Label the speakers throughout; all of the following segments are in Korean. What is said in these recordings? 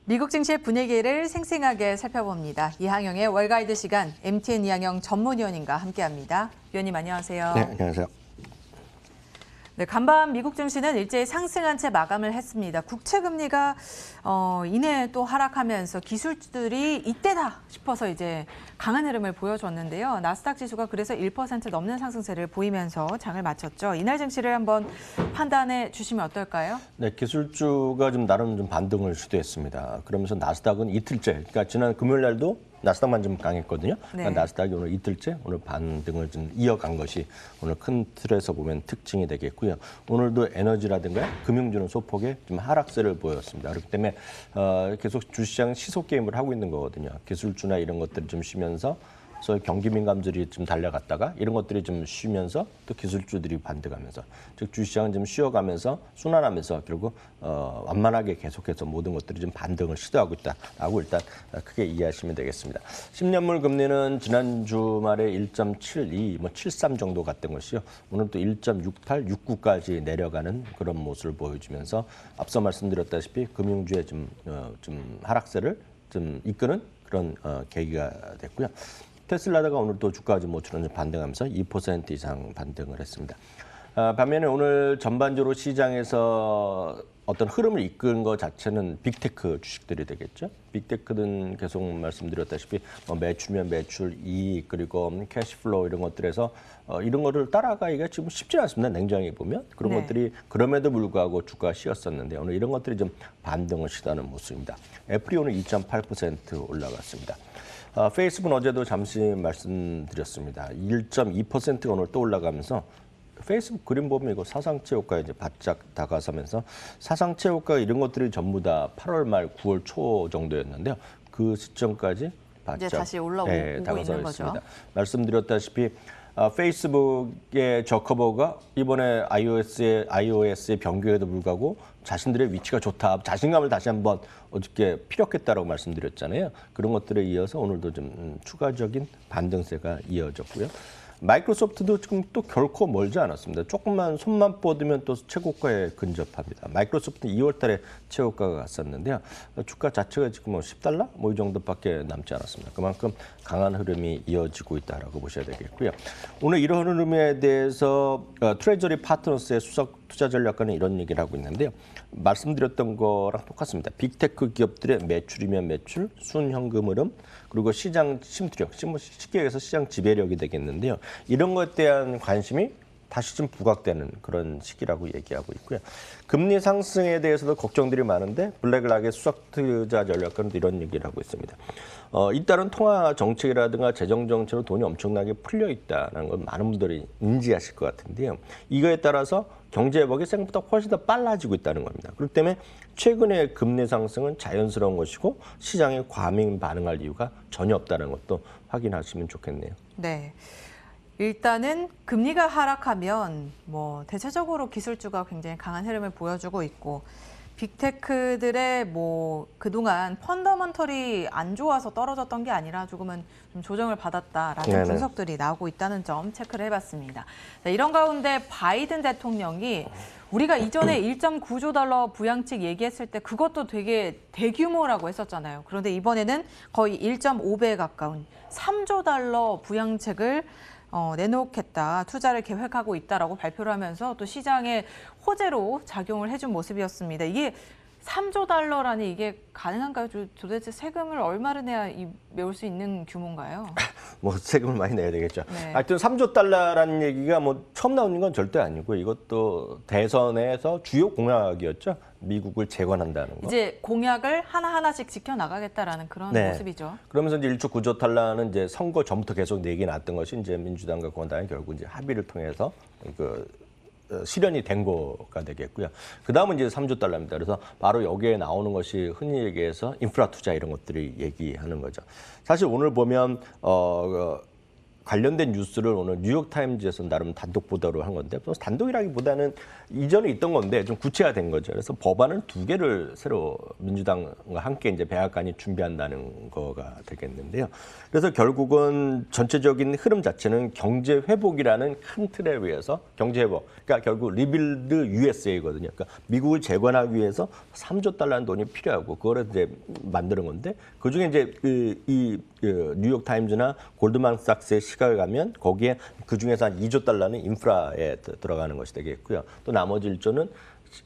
Speaker 1: 미국 증시의 분위기를 생생하게 살펴봅니다. 이항영의 월가이드 시간, MTN 이항영 전문위원님과 함께합니다. 위원님 안녕하세요.
Speaker 2: 네, 안녕하세요.
Speaker 1: 네, 간밤 미국 증시는 일제히 상승한 채 마감을 했습니다. 국채 금리가 이내 또 하락하면서 기술주들이 이때다 싶어서 이제 강한 흐름을 보여줬는데요. 나스닥 지수가 그래서 1% 넘는 상승세를 보이면서 장을 마쳤죠. 이날 증시를 한번 판단해 주시면 어떨까요?
Speaker 2: 네, 기술주가 좀 나름 좀 반등을 시도했습니다. 그러면서 나스닥은 이틀째, 그러니까 지난 금요일 날도 나스닥만 좀 강했거든요. 그러니까
Speaker 1: 네.
Speaker 2: 나스닥이 오늘 이틀째 오늘 반등을 좀 이어간 것이 오늘 큰 틀에서 보면 특징이 되겠고요. 오늘도 에너지라든가 금융주는 소폭의 좀 하락세를 보였습니다. 그렇기 때문에 계속 주시장 시속 게임을 하고 있는 거거든요. 기술주나 이런 것들이 좀 쉬면서 소위 경기 민감들이 좀 달려갔다가 이런 것들이 좀 쉬면서 또 기술주들이 반등하면서 즉 주시장은 좀 쉬어가면서 순환하면서 결국 완만하게 계속해서 모든 것들이 좀 반등을 시도하고 있다라고 일단 크게 이해하시면 되겠습니다. 10년물 금리는 지난 주말에 1.72, 73 정도 갔던 것이요. 오늘 또 1.68, 69까지 내려가는 그런 모습을 보여주면서 앞서 말씀드렸다시피 금융주의 좀 하락세를 좀 이끄는 그런 계기가 됐고요. 테슬라가 오늘 또 주가 모처럼 반등하면서 2% 이상 반등을 했습니다. 반면에 오늘 전반적으로 시장에서 어떤 흐름을 이끈 것 자체는 빅테크 주식들이 되겠죠. 빅테크는 계속 말씀드렸다시피 매출면 매출, 이익 그리고 캐시플로우 이런 것들에서 이런 거를 따라가기가 지금 쉽지 않습니다. 냉정히 보면 그런
Speaker 1: 네.
Speaker 2: 것들이 그럼에도 불구하고 주가가 쉬었었는데 오늘 이런 것들이 좀 반등을 시도하는 모습입니다. 애플이 오늘 2.8% 올라갔습니다. 페이스북은 어제도 잠시 말씀드렸습니다. 1.2%가 오늘 또 올라가면서 페이스북 그림 보면 이거 사상체 효과에 이제 바짝 다가서면서 사상체 효과 이런 것들이 전부 다 8월 말 9월 초 정도였는데요. 그 시점까지 바짝
Speaker 1: 이제 다시 올라오고
Speaker 2: 다가서
Speaker 1: 있는
Speaker 2: 있습니다.
Speaker 1: 거죠.
Speaker 2: 말씀드렸다시피 페이스북의 저커버가 이번에 iOS의 변경에도 불구하고 자신들의 위치가 좋다, 자신감을 다시 한번 어저께 피력했다라고 말씀드렸잖아요. 그런 것들에 이어서 오늘도 좀 추가적인 반등세가 이어졌고요. 마이크로소프트도 지금 또 결코 멀지 않았습니다. 조금만 손만 뻗으면 또 최고가에 근접합니다. 마이크로소프트는 2월 달에 최고가가 갔었는데요. 주가 자체가 지금 $10? 이 정도밖에 남지 않았습니다. 그만큼 강한 흐름이 이어지고 있다라고 보셔야 되겠고요. 오늘 이런 흐름에 대해서 트레저리 파트너스의 수석 투자 전략가는 이런 얘기를 하고 있는데요. 말씀드렸던 거랑 똑같습니다. 빅테크 기업들의 매출이면 매출, 순현금 흐름, 그리고 시장 침투력, 쉽게 얘기해서 시장 지배력이 되겠는데요. 이런 것에 대한 관심이 다시 좀 부각되는 그런 시기라고 얘기하고 있고요. 금리 상승에 대해서도 걱정들이 많은데 블랙락의 수석 투자 전략가는 이런 얘기를 하고 있습니다. 잇따른 통화 정책이라든가 재정 정책으로 돈이 엄청나게 풀려 있다는 걸 많은 분들이 인지하실 것 같은데요. 이거에 따라서 경제 회복이 생각보다 훨씬 더 빨라지고 있다는 겁니다. 그렇기 때문에 최근의 금리 상승은 자연스러운 것이고 시장에 과민 반응할 이유가 전혀 없다는 것도 확인하시면 좋겠네요.
Speaker 1: 네. 일단은 금리가 하락하면 대체적으로 기술주가 굉장히 강한 흐름을 보여주고 있고 빅테크들의 그동안 펀더먼털이 안 좋아서 떨어졌던 게 아니라 조금은 좀 조정을 받았다라는
Speaker 2: 네네.
Speaker 1: 분석들이 나오고 있다는 점 체크를 해봤습니다. 자, 이런 가운데 바이든 대통령이 우리가 이전에 1.9조 달러 부양책 얘기했을 때 그것도 되게 대규모라고 했었잖아요. 그런데 이번에는 거의 1.5배에 가까운 3조 달러 부양책을 내놓겠다, 투자를 계획하고 있다라고 발표를 하면서 또 시장에 호재로 작용을 해준 모습이었습니다. 이게 3조 달러라니 이게 가능한가요? 도대체 세금을 얼마를 내야 메울 수 있는 규모인가요?
Speaker 2: 세금을 많이 내야 되겠죠.
Speaker 1: 네.
Speaker 2: 하여튼 3조 달러라는 얘기가 처음 나오는 건 절대 아니고 이것도 대선에서 주요 공약이었죠. 미국을 재건한다는 거.
Speaker 1: 이제 공약을 하나하나씩 지켜나가겠다라는 그런
Speaker 2: 네.
Speaker 1: 모습이죠.
Speaker 2: 그러면서 이제 1조 9조 달러는 이제 선거 전부터 계속 내기 났던 것이 이제 민주당과 공화당이 결국 이제 합의를 통해서 실현이 된 거가 되겠고요. 그 다음은 이제 3조 달러입니다. 그래서 바로 여기에 나오는 것이 흔히 얘기해서 인프라 투자 이런 것들이 얘기하는 거죠. 사실 오늘 보면 관련된 뉴스를 오늘 뉴욕타임즈에서 나름 단독 보도를 한 건데 단독이라기보다는 이전에 있던 건데 좀 구체화된 거죠. 그래서 법안을 2개를 새로 민주당과 함께 이제 백악관이 준비한다는 거가 되겠는데요. 그래서 결국은 전체적인 흐름 자체는 경제 회복이라는 큰 틀에 의해서 경제 회복. 그러니까 결국 리빌드 USA거든요. 그러니까 미국을 재건하기 위해서 3조 달러는 돈이 필요하고 그거를 이제 만드는 건데 그중에 이제 뉴욕 타임즈나 골드만삭스의 시각을 가면 거기에 그 중에서 한 2조 달러는 인프라에 들어가는 것이 되겠고요. 또 나머지 1조는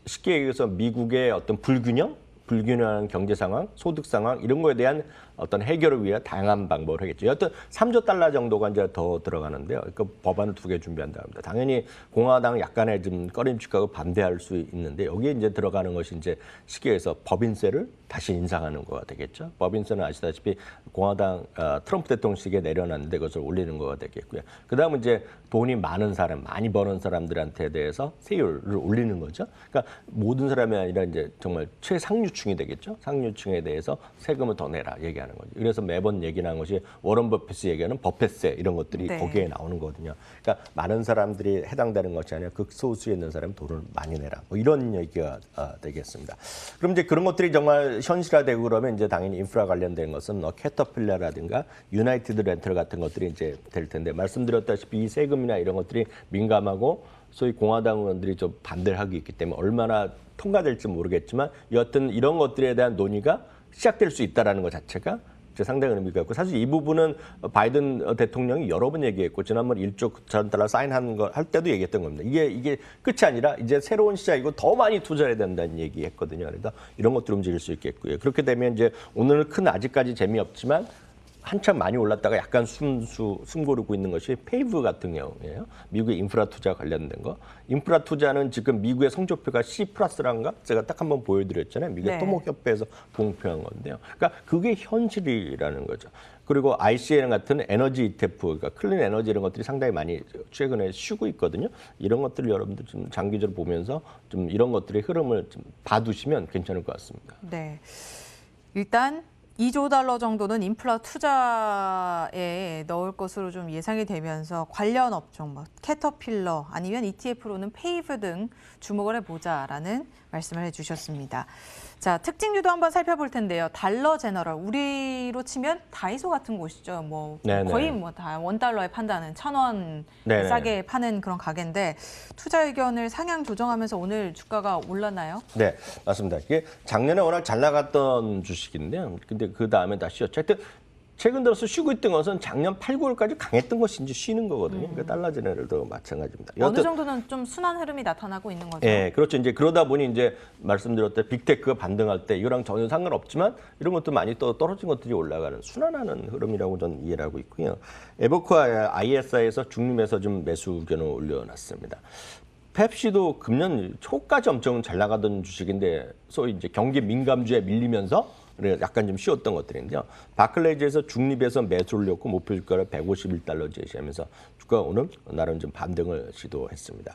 Speaker 2: 쉽게 얘기해서 미국의 어떤 불균형한 경제 상황, 소득 상황 이런 거에 대한 어떤 해결을 위해 다양한 방법을 하겠죠. 여튼 3조 달러 정도가 이제 더 들어가는데요. 그러니까 법안을 2개 준비한다 합니다. 당연히 공화당은 약간의 좀 꺼림칙하고 반대할 수 있는데 여기에 이제 들어가는 것이 이제 쉽게 해서 법인세를 다시 인상하는 거가 되겠죠. 법인세는 아시다시피 공화당 트럼프 대통령 시기에 내려놨는데 그것을 올리는 거가 되겠고요. 그다음은 이제 돈이 많은 사람, 많이 버는 사람들한테 대해서 세율을 올리는 거죠. 그러니까 모든 사람이 아니라 이제 정말 최상류층이 되겠죠. 상류층에 대해서 세금을 더 내라 얘기하는 거죠. 그래서 매번 얘기하는 것이 워런 버핏이 얘기하는 버핏세 이런 것들이
Speaker 1: 네.
Speaker 2: 거기에 나오는 거거든요. 그러니까 많은 사람들이 해당되는 것이 아니라 극소수에 있는 사람이 돈을 많이 내라. 뭐 이런 얘기가 되겠습니다. 그럼 이제 그런 것들이 정말 현실화되고 그러면 이제 당연히 인프라 관련된 것은 캐터필러라든가 유나이티드 렌털 같은 것들이 이제 될 텐데 말씀드렸다시피 이 세금이나 이런 것들이 민감하고 소위 공화당 의원들이 좀 반대를 하고 있기 때문에 얼마나 통과될지 모르겠지만 여하튼 이런 것들에 대한 논의가 시작될 수 있다는 것 자체가 상당히 의미가 있고 사실 이 부분은 바이든 대통령이 여러 번 얘기했고 지난번 1조 전 달러 사인하는 거 할 때도 얘기했던 겁니다. 이게 끝이 아니라 이제 새로운 시작이고 더 많이 투자해야 된다는 얘기했거든요. 그래서 이런 것들 움직일 수 있겠고요. 그렇게 되면 이제 오늘은 아직까지 재미없지만 한참 많이 올랐다가 약간 숨 고르고 있는 것이 페이브 같은 경우예요. 미국의 인프라 투자 관련된 거. 인프라 투자는 지금 미국의 성적표가 C+란가? 제가 딱 한번 보여드렸잖아요. 미국의
Speaker 1: 네.
Speaker 2: 토목협회에서 공표한 건데요. 그러니까 그게 현실이라는 거죠. 그리고 ICN 같은 에너지 ETF, 그러니까 클린 에너지 이런 것들이 상당히 많이 최근에 쉬고 있거든요. 이런 것들을 여러분들 좀 장기적으로 보면서 좀 이런 것들의 흐름을 좀 봐두시면 괜찮을 것 같습니다.
Speaker 1: 네. 일단 2조 달러 정도는 인프라 투자에 넣을 것으로 좀 예상이 되면서 관련 업종, 뭐 캐터필러 아니면 ETF로는 페이브 등 주목을 해보자라는 말씀을 해주셨습니다. 자, 특징주도 한번 살펴볼 텐데요. 달러 제너럴, 우리로 치면 다이소 같은 곳이죠. 뭐
Speaker 2: 네네.
Speaker 1: 거의 뭐 다 $1에 판다는 1,000원
Speaker 2: 네네.
Speaker 1: 싸게 파는 그런 가게인데 투자 의견을 상향 조정하면서 오늘 주가가 올랐나요?
Speaker 2: 네, 맞습니다. 이게 작년에 워낙 잘 나갔던 주식인데요. 근데 그 다음에 다시 쉬었죠. 하여튼 최근 들어서 쉬고 있던 것은 작년 8, 9월까지 강했던 것이 이제 쉬는 거거든요. 그러니까 달러 제너럴도 마찬가지입니다.
Speaker 1: 어느 정도는 좀 순환 흐름이 나타나고 있는 거죠.
Speaker 2: 예, 그렇죠. 이제 그러다 보니 이제 말씀드렸던 빅테크가 반등할 때 이거랑 전혀 상관없지만 이런 것도 많이 또 떨어진 것들이 올라가는 순환하는 흐름이라고 저는 이해를 하고 있고요. 에버코와 ISI에서 중립에서 좀 매수 의견을 올려놨습니다. 펩시도 금년 초까지 엄청 잘 나가던 주식인데 소위 이제 경기 민감주에 밀리면서 약간 좀 쉬었던 것들인데요. 바클레이즈에서 중립에서 매수를 올렸고 목표 주가를 151달러 제시하면서 주가가 오늘 나름 좀 반등을 시도했습니다.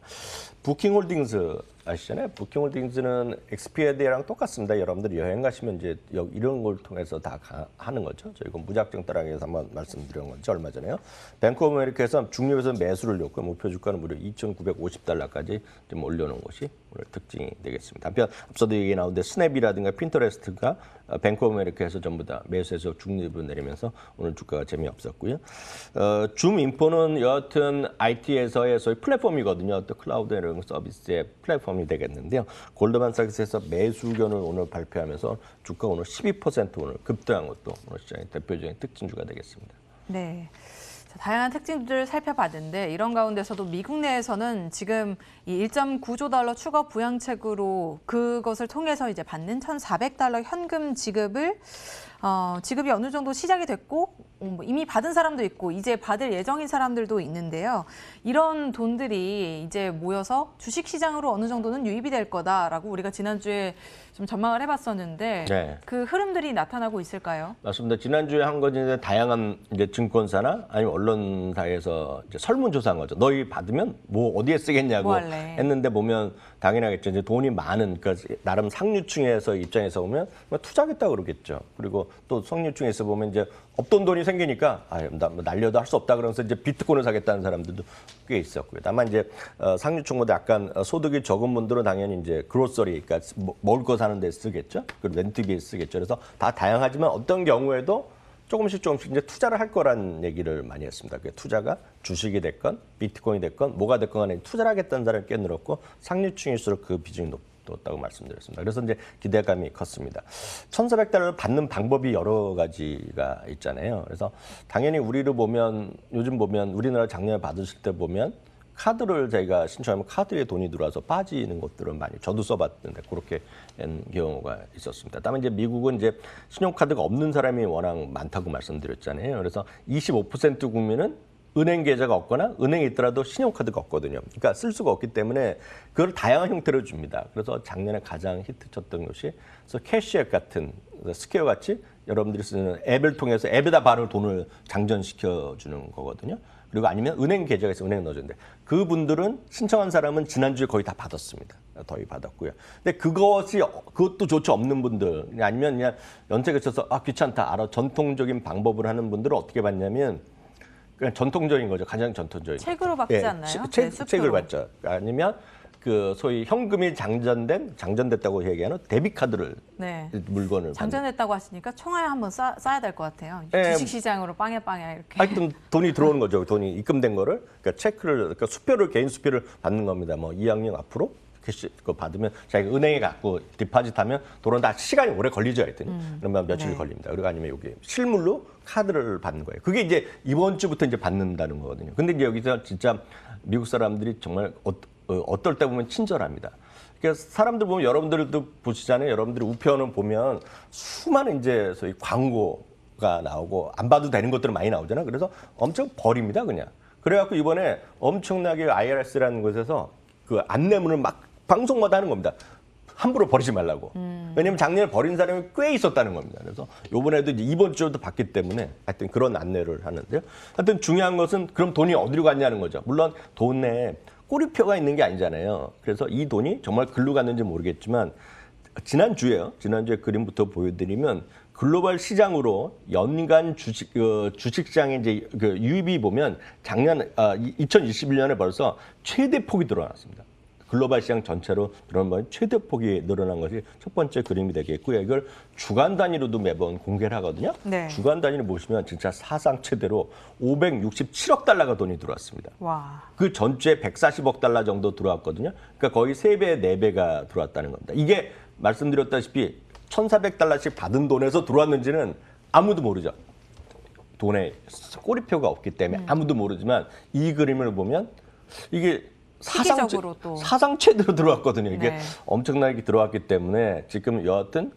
Speaker 2: 부킹홀딩스 아시잖아요. 부킹홀딩스는 엑스피디아랑 똑같습니다. 여러분들이 여행 가시면 이제 이런 걸 통해서 다 하는 거죠. 저희가 무작정 따라하기 위해서 한번 말씀드린 건지 얼마 전에요. 뱅크 오브 아메리카에서 중립에서 매수를 올렸고 목표 주가는 무려 2,950달러까지 좀 올려놓은 것이 오늘 특징이 되겠습니다. 한편 앞서도 얘기 나오는데 스냅이라든가 핀터레스트가 뱅크 오브 아메리카에서 전부 다 매수해서 중립으로 내리면서 오늘 주가가 재미없었고요. 줌 인포는 여하튼 IT에서의 소위 플랫폼이거든요. 또 클라우드 이런 서비스의 플랫폼이 되겠는데요. 골드만삭스에서 매수 의견을 오늘 발표하면서 주가 오늘 12% 오늘 급등한 것도 오늘 시장의 대표적인 특징주가 되겠습니다.
Speaker 1: 네. 자, 다양한 특징들을 살펴봤는데 이런 가운데서도 미국 내에서는 지금 이 1.9조 달러 추가 부양책으로 그것을 통해서 이제 받는 1,400달러 현금 지급이 어느 정도 시작이 됐고 이미 받은 사람도 있고 이제 받을 예정인 사람들도 있는데요. 이런 돈들이 이제 모여서 주식시장으로 어느 정도는 유입이 될 거다라고 우리가 지난주에 좀 전망을 해봤었는데
Speaker 2: 네.
Speaker 1: 그 흐름들이 나타나고 있을까요?
Speaker 2: 맞습니다. 지난주에 한 건 이제 다양한 이제 증권사나 아니면 언론사에서 이제 설문조사한 거죠. 너희 받으면 뭐 어디에 쓰겠냐고
Speaker 1: 뭐 할래?
Speaker 2: 했는데 보면 당연하겠죠. 이제 돈이 많은 그러니까 나름 상류층에서 입장에서 보면 투자하겠다 그러겠죠. 그리고 그리고 또 석류층에서 보면 이제 없던 돈이 생기니까 나 날려도 할 수 없다 그러면서 이제 비트코인을 사겠다는 사람들도 꽤 있었고요. 다만 이제 상류층보다 약간 소득이 적은 분들은 당연히 이제 그로서리, 그러니까 먹을 거 사는 데 쓰겠죠. 그리고 렌트비에 쓰겠죠. 그래서 다 다양하지만 어떤 경우에도 조금씩 이제 투자를 할 거란 얘기를 많이 했습니다. 그 투자가 주식이 됐건 비트코인이 됐건 뭐가 됐건 간에 투자를 하겠다는 사람이 꽤 늘었고 상류층일수록 그 비중이 높다고 말씀드렸습니다. 그래서 이제 기대감이 컸습니다. 1,400달러를 받는 방법이 여러 가지가 있잖아요. 그래서 당연히 우리를 보면 요즘 보면 우리나라 작년에 받으실 때 보면 카드를 저희가 신청하면 카드에 돈이 들어와서 빠지는 것들은 많이 저도 써봤는데 그렇게 된 경우가 있었습니다. 다만 이제 미국은 이제 신용카드가 없는 사람이 워낙 많다고 말씀드렸잖아요. 그래서 25% 국민은 은행 계좌가 없거나 은행에 있더라도 신용카드가 없거든요. 그러니까 쓸 수가 없기 때문에 그걸 다양한 형태로 줍니다. 그래서 작년에 가장 히트쳤던 것이 그래서 캐시앱 같은 스퀘어 같이 여러분들이 쓰는 앱을 통해서 앱에다 바로 돈을 장전시켜 주는 거거든요. 그리고 아니면 은행 계좌가 있으면 은행에 넣어주는데 그분들은 신청한 사람은 지난주에 거의 다 받았습니다. 거의 받았고요. 근데 그것도 조차 없는 분들 아니면 그냥 연체 거쳐서 귀찮다 알아 전통적인 방법을 하는 분들은 어떻게 받냐면 그냥 전통적인 거죠. 가장 전통적인
Speaker 1: 책으로 받지 않나요?
Speaker 2: 책을 받죠. 아니면 그 소위 현금이 장전됐다고 얘기하는 데비카드를
Speaker 1: 네.
Speaker 2: 물건을
Speaker 1: 장전했다고 하시니까 총알 한번 쌓아야 될 것 같아요.
Speaker 2: 네.
Speaker 1: 주식시장으로 빵야 이렇게.
Speaker 2: 하여튼 돈이 들어오는 거죠. 돈이 입금된 거를 그러니까 체크를 그러니까 개인 수표를 받는 겁니다. 뭐 2학년 앞으로 캐시 그거 받으면 자기가 은행에 갖고 디파짓하면 돈은 다 시간이 오래 걸리죠. 하여튼 그러면 며칠 걸립니다. 그리고 아니면 여기 실물로 카드를 받는 거예요. 그게 이제 이번 주부터 이제 받는다는 거거든요. 근데 이제 여기서 진짜 미국 사람들이 정말 어떨 때 보면 친절합니다. 그러니까 사람들 보면 여러분들도 보시잖아요. 여러분들이 우편을 보면 수많은 이제 소위 광고가 나오고 안 봐도 되는 것들은 많이 나오잖아요. 그래서 엄청 버립니다, 그냥. 그래갖고 이번에 엄청나게 IRS라는 곳에서 그 안내문을 막 방송마다 하는 겁니다. 함부로 버리지 말라고. 왜냐하면 작년에 버린 사람이 꽤 있었다는 겁니다. 그래서 이번에도 이제 이번 주에도 받기 때문에 하여튼 그런 안내를 하는데요. 하여튼 중요한 것은 그럼 돈이 어디로 갔냐는 거죠. 물론 돈에 꼬리표가 있는 게 아니잖아요. 그래서 이 돈이 정말 글로 갔는지 모르겠지만 지난주에 그림부터 보여드리면 글로벌 시장으로 연간 주식시장의 이제 그 유입이 보면 작년 2021년에 벌써 최대 폭이 늘어났습니다. 글로벌 시장 전체로 늘어난 최대 폭이 늘어난 것이 첫 번째 그림이 되겠고요. 이걸 주간 단위로도 매번 공개를 하거든요.
Speaker 1: 네.
Speaker 2: 주간 단위를 보시면 진짜 사상 최대로 567억 달러가 돈이 들어왔습니다.
Speaker 1: 와.
Speaker 2: 그 전주에 140억 달러 정도 들어왔거든요. 그러니까 거의 3배, 4배가 들어왔다는 겁니다. 이게 말씀드렸다시피 1,400달러씩 받은 돈에서 들어왔는지는 아무도 모르죠. 돈에 꼬리표가 없기 때문에 아무도 모르지만 이 그림을 보면 이게 사상 최대로 들어왔거든요. 이게
Speaker 1: 네.
Speaker 2: 엄청나게 들어왔기 때문에 지금 여하튼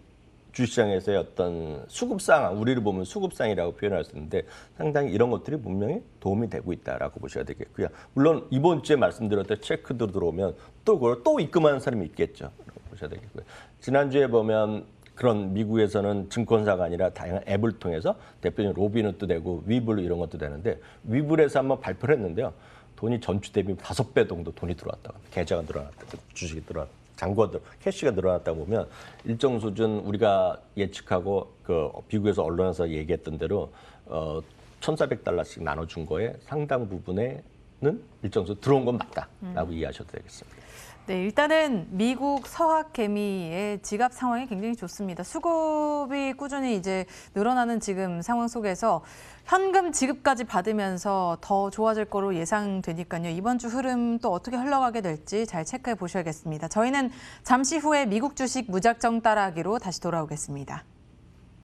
Speaker 2: 주시장에서의 어떤 수급상, 우리를 보면 수급상이라고 표현할 수 있는데 상당히 이런 것들이 분명히 도움이 되고 있다라고 보셔야 되겠고요. 물론 이번 주에 말씀드렸던 체크도 들어오면 또 그걸 또 입금하는 사람이 있겠죠. 보셔야 되겠고요. 지난주에 보면 그런 미국에서는 증권사가 아니라 다양한 앱을 통해서 대표적인 로비넛도 되고 위블 이런 것도 되는데 위블에서 한번 발표를 했는데요. 돈이 전주 대비 5배 정도 돈이 들어왔다고 합니다. 계좌가 늘어났다, 주식이 늘어났다, 캐시가 늘어났다 보면 일정 수준 우리가 예측하고 그 미국에서 언론에서 얘기했던 대로 1,400달러씩 나눠준 거에 상당 부분에는 일정 수준 들어온 건 맞다라고 이해하셔도 되겠습니다.
Speaker 1: 네, 일단은 미국 서학 개미의 지갑 상황이 굉장히 좋습니다. 수급이 꾸준히 이제 늘어나는 지금 상황 속에서 현금 지급까지 받으면서 더 좋아질 거로 예상되니까요. 이번 주 흐름 또 어떻게 흘러가게 될지 잘 체크해 보셔야겠습니다. 저희는 잠시 후에 미국 주식 무작정 따라하기로 다시 돌아오겠습니다.